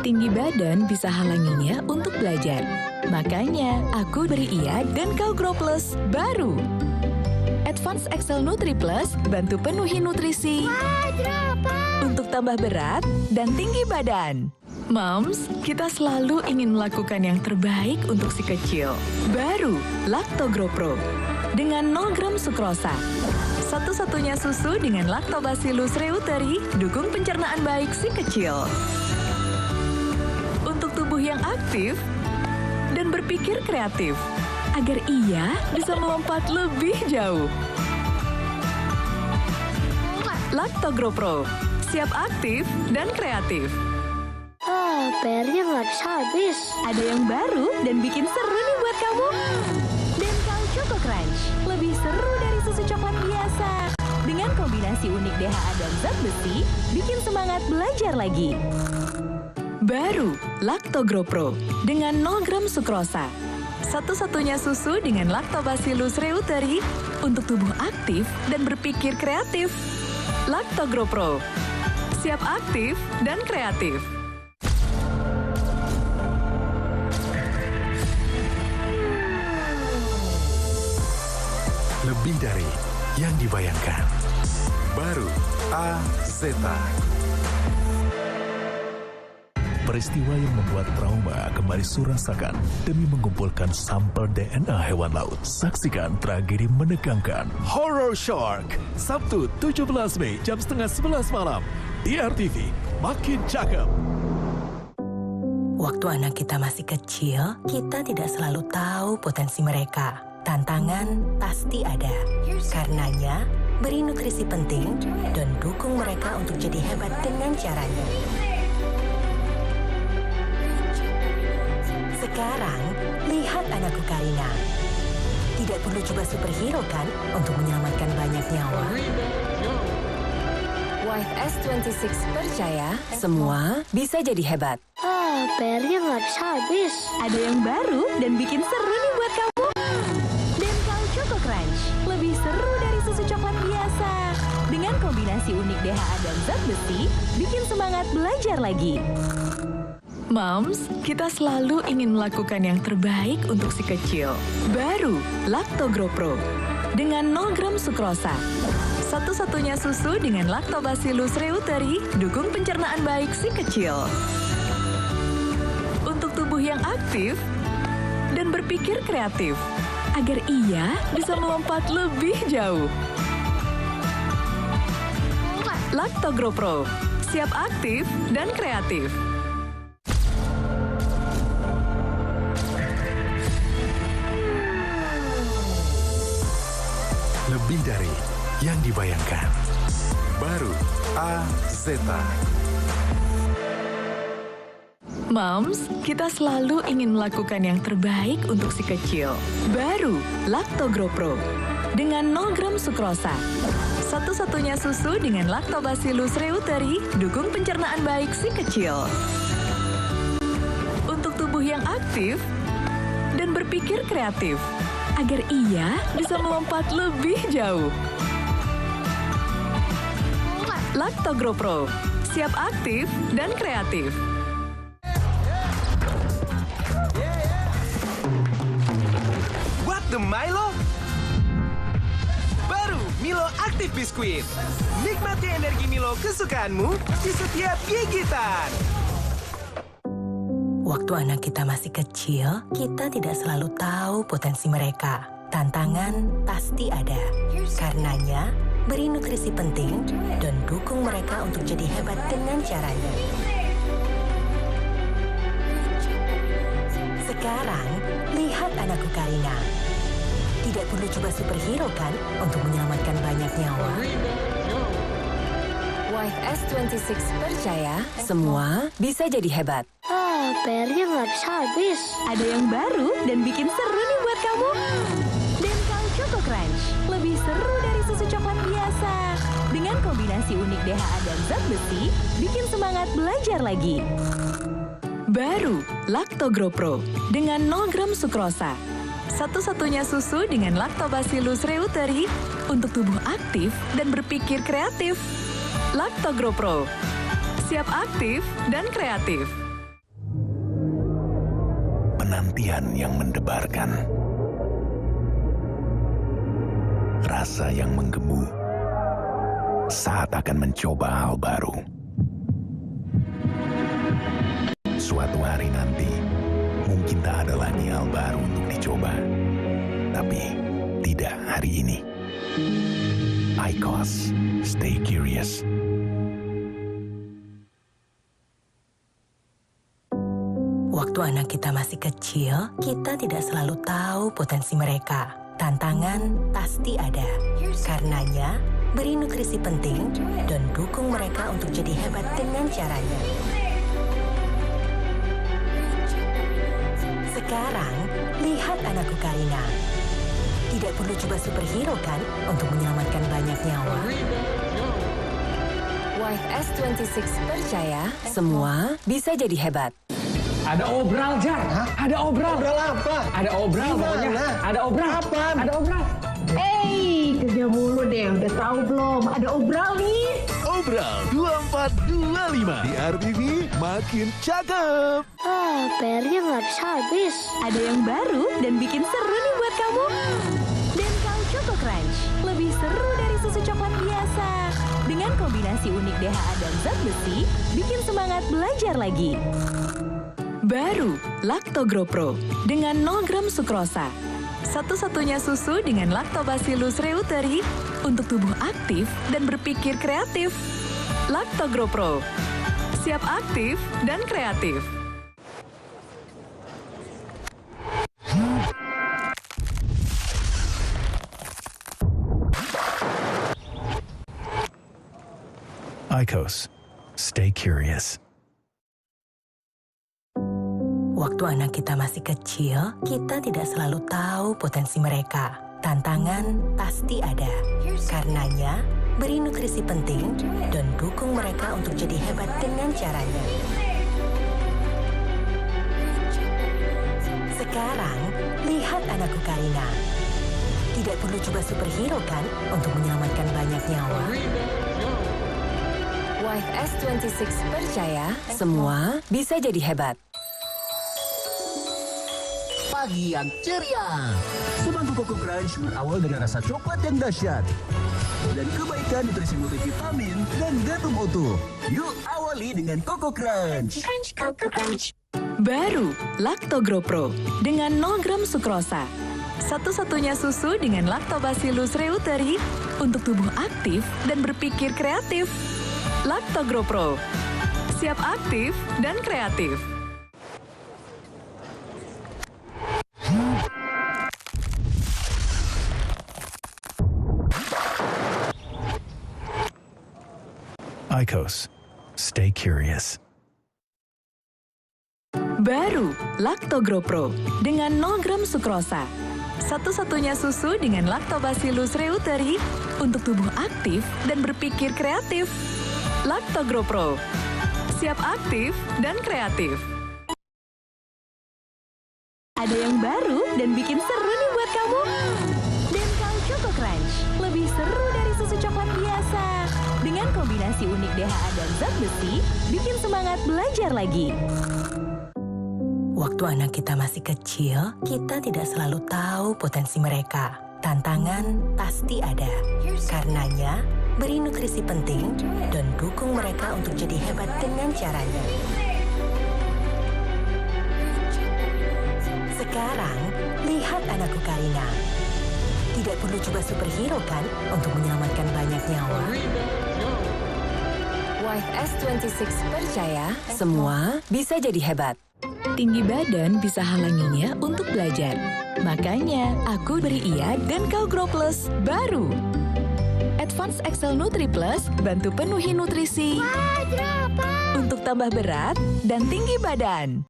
Tinggi badan bisa halanginya untuk belajar. Makanya, aku beri ia dan kau Grow Plus baru. Advance Excel Nutri Plus bantu penuhi nutrisi untuk tambah berat dan tinggi badan. Moms, kita selalu ingin melakukan yang terbaik untuk si kecil. Baru, Lacto Grow Pro. Dengan 0 gram sukrosa. Satu-satunya susu dengan Lactobacillus reuteri, dukung pencernaan baik si kecil. Untuk tubuh yang aktif dan berpikir kreatif, agar ia bisa melompat lebih jauh. Lacto Grow Pro, siap aktif dan kreatif. PR-nya nggak habis. Ada yang baru dan bikin seru nih buat kamu. Dan kau Choco Crunch, lebih seru dari susu coklat biasa. Dengan kombinasi unik DHA dan zat besi, bikin semangat belajar lagi. Baru, Lacto Grow Pro, dengan 0 gram sukrosa. Satu-satunya susu dengan Lactobacillus reuteri, untuk tubuh aktif dan berpikir kreatif. Lacto Grow Pro, siap aktif dan kreatif. Lebih dari yang dibayangkan. Baru AZ. Peristiwa yang membuat trauma kembali surasakan demi mengumpulkan sampel DNA hewan laut. Saksikan tragedi menegangkan Horror Shark, Sabtu 17 Mei jam setengah 11 malam di RTV. Makin cakep. Waktu anak kita masih kecil, kita tidak selalu tahu potensi mereka. Tantangan pasti ada. Karenanya, beri nutrisi penting dan dukung mereka untuk jadi hebat dengan caranya. Sekarang, lihat anakku Karina. Tidak perlu coba superhero kan untuk menyelamatkan banyak nyawa. Wife S26 percaya semua bisa jadi hebat. PR-nya nggak habis. Ada yang baru dan bikin seru nih buat kamu. Dan kau Choco Crunch, lebih seru dari susu coklat biasa. Dengan kombinasi unik DHA dan zat besi, bikin semangat belajar lagi. Moms, kita selalu ingin melakukan yang terbaik untuk si kecil. Baru, Lacto Grow Pro. Dengan 0 gram sukrosa. Satu-satunya susu dengan Lactobacillus reuteri, dukung pencernaan baik si kecil. Untuk tubuh yang aktif dan berpikir kreatif, agar ia bisa melompat lebih jauh. Lacto Grow Pro, siap aktif dan kreatif. Lebih dari yang dibayangkan. Baru AZ. Moms, kita selalu ingin melakukan yang terbaik untuk si kecil. Baru, Lacto Grow Pro. Dengan 0 gram sukrosa. Satu-satunya susu dengan Lactobacillus reuteri, dukung pencernaan baik si kecil. Untuk tubuh yang aktif dan berpikir kreatif, agar ia bisa melompat lebih jauh. Lacto Grow Pro, siap aktif dan kreatif. What the Milo? Baru Milo Aktif Biskuit. Nikmati energi Milo kesukaanmu di setiap gigitan. Waktu anak kita masih kecil, kita tidak selalu tahu potensi mereka. Tantangan pasti ada. Karenanya, beri nutrisi penting dan dukung mereka untuk jadi hebat dengan caranya. Sekarang, lihat anakku Karina. Tidak perlu coba superhero kan untuk menyelamatkan banyak nyawa. Wife S26 percaya semua bisa jadi hebat. PR-nya nggak habis. Ada yang baru dan bikin seru nih buat kamu. Dan kau Choco Crunch, lebih seru dari susu coklat biasa. Dengan kombinasi unik DHA dan zat besi, bikin semangat belajar lagi. Baru, Lacto Grow Pro. Dengan 0 gram sukrosa. Satu-satunya susu dengan Lactobacillus reuteri, untuk tubuh aktif dan berpikir kreatif. Lacto Grow Pro, siap aktif dan kreatif. penantian yang mendebarkan, rasa yang menggemu saat akan mencoba hal baru. Suatu hari nanti, mungkin tak ada lagi hal baru untuk dicoba. Tapi tidak hari ini. IQOS, stay curious. Waktu anak kita masih kecil, kita tidak selalu tahu potensi mereka. Tantangan pasti ada. Karenanya, beri nutrisi penting dan dukung mereka untuk jadi hebat dengan caranya. Sekarang, lihat anakku Karina. Tidak perlu coba superhero kan untuk menyelamatkan banyak nyawa. Wife S26 percaya semua bisa jadi hebat. Ada obral, Jar. Ada obral. Obral apa? Ada obral pokoknya. Ada obral. Apaan? Ada obral. Kerja mulu deh, udah tahu belum? Ada obral nih. Obral 2425 di RTV makin cakep. PR-nya nggak habis. Ada yang baru dan bikin seru nih buat kamu. Dan Kau Choco Crunch, lebih seru dari susu coklat biasa. Dengan kombinasi unik DHA dan zat besi, bikin semangat belajar lagi. Baru, Lactogro Pro dengan 0 gram sukrosa. Satu-satunya susu dengan Lactobacillus reuteri untuk tubuh aktif dan berpikir kreatif. Lactogro Pro, siap aktif dan kreatif. IQOS, stay curious. Waktu anak kita masih kecil, kita tidak selalu tahu potensi mereka. Tantangan pasti ada. Karenanya, beri nutrisi penting dan dukung mereka untuk jadi hebat dengan caranya. Sekarang, lihat anakku Karina. Tidak perlu coba superhero kan untuk menyelamatkan banyak nyawa. Wife S26 percaya semua bisa jadi hebat. Pagi yang ceria. Semangkuk Koko Crunch berawal dengan rasa coklat yang dahsyat dan kebaikan nutrisi multivitamin dan gandum utuh. Yuk awali dengan Koko Crunch. Baru, Lactogro Pro dengan 0 gram sukrosa. Satu-satunya susu dengan Lactobacillus reuteri untuk tubuh aktif dan berpikir kreatif. Lactogro Pro, siap aktif dan kreatif. IQOS, stay curious. Baru, Lactogro Pro dengan 0 gram sukrosa. Satu-satunya susu dengan Lactobacillus reuteri untuk tubuh aktif dan berpikir kreatif. Lactogro Pro, siap aktif dan kreatif. Ada yang baru dan bikin seru nih buat kamu. Dan Kau Choco Crunch, lebih seru dari susu coklat biasa. Dengan kombinasi unik DHA dan zat besi, bikin semangat belajar lagi. Waktu anak kita masih kecil, kita tidak selalu tahu potensi mereka. Tantangan pasti ada. Karenanya, beri nutrisi penting dan dukung mereka untuk jadi hebat dengan caranya. Sekarang, lihat anakku Karina. Tidak perlu coba superhero kan untuk menyelamatkan banyak nyawa. Wife S26 percaya semua bisa jadi hebat. Tinggi badan bisa halanginya untuk belajar. Makanya, aku beri ia dan Kau Grow Plus baru. Advance Excel Nutri Plus bantu penuhi nutrisi untuk tambah berat dan tinggi badan.